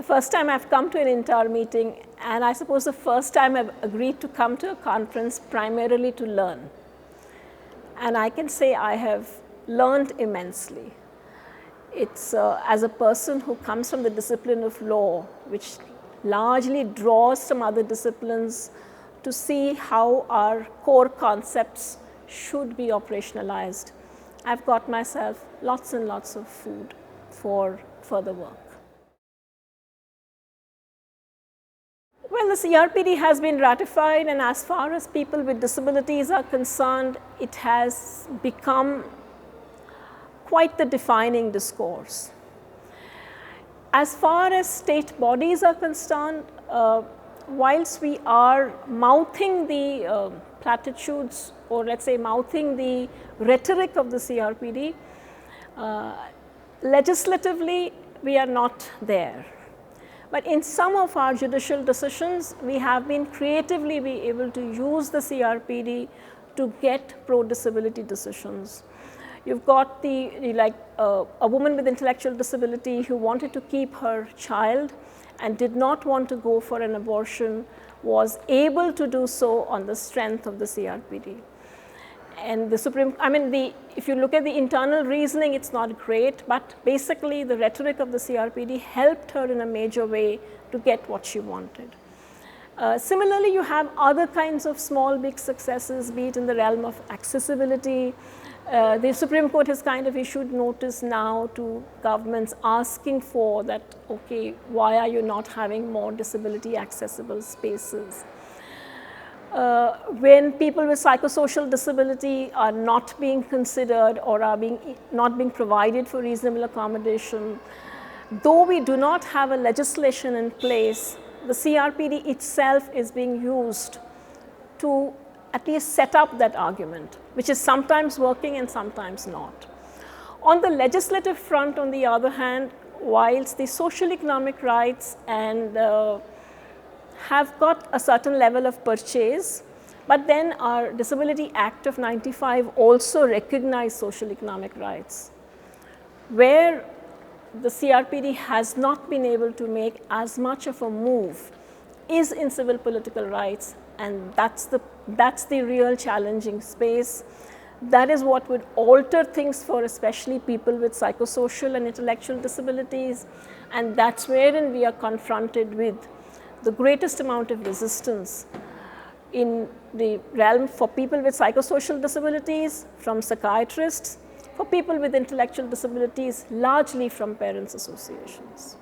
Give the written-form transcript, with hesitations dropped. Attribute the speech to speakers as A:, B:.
A: first time I've come to an INTAR meeting, and I suppose the first time I've agreed to come to a conference primarily to learn. And I can say I have learned immensely. It's as a person who comes from the discipline of law, which largely draws from other disciplines to see how our core concepts should be operationalized. I've got myself lots and lots of food for further work. Well, the CRPD has been ratified, and as far as people with disabilities are concerned, it has become quite the defining discourse. As far as state bodies are concerned, whilst we are mouthing the platitudes, or let's say mouthing the rhetoric of the CRPD, legislatively we are not there. But in some of our judicial decisions, we have been creatively able to use the CRPD to get pro-disability decisions. You've got a woman with intellectual disability who wanted to keep her child and did not want to go for an abortion, was able to do so on the strength of the CRPD. And the if you look at the internal reasoning, it's not great, but basically the rhetoric of the CRPD helped her in a major way to get what she wanted. Similarly, you have other kinds of small, big successes, be it in the realm of accessibility. The Supreme Court has kind of issued notice now to governments asking for that, okay, why are you not having more disability accessible spaces? When people with psychosocial disability are not being considered or are not being provided for reasonable accommodation, though we do not have a legislation in place, the CRPD itself is being used to at least set up that argument, which is sometimes working and sometimes not. On the legislative front, on the other hand, whilst the social economic rights and have got a certain level of purchase, but then our Disability Act of 95 also recognized social economic rights. Where the CRPD has not been able to make as much of a move is in civil political rights, and that's the real challenging space. That is what would alter things for especially people with psychosocial and intellectual disabilities, and that's wherein we are confronted with the greatest amount of resistance in the realm for people with psychosocial disabilities from psychiatrists, for people with intellectual disabilities largely from parents' associations.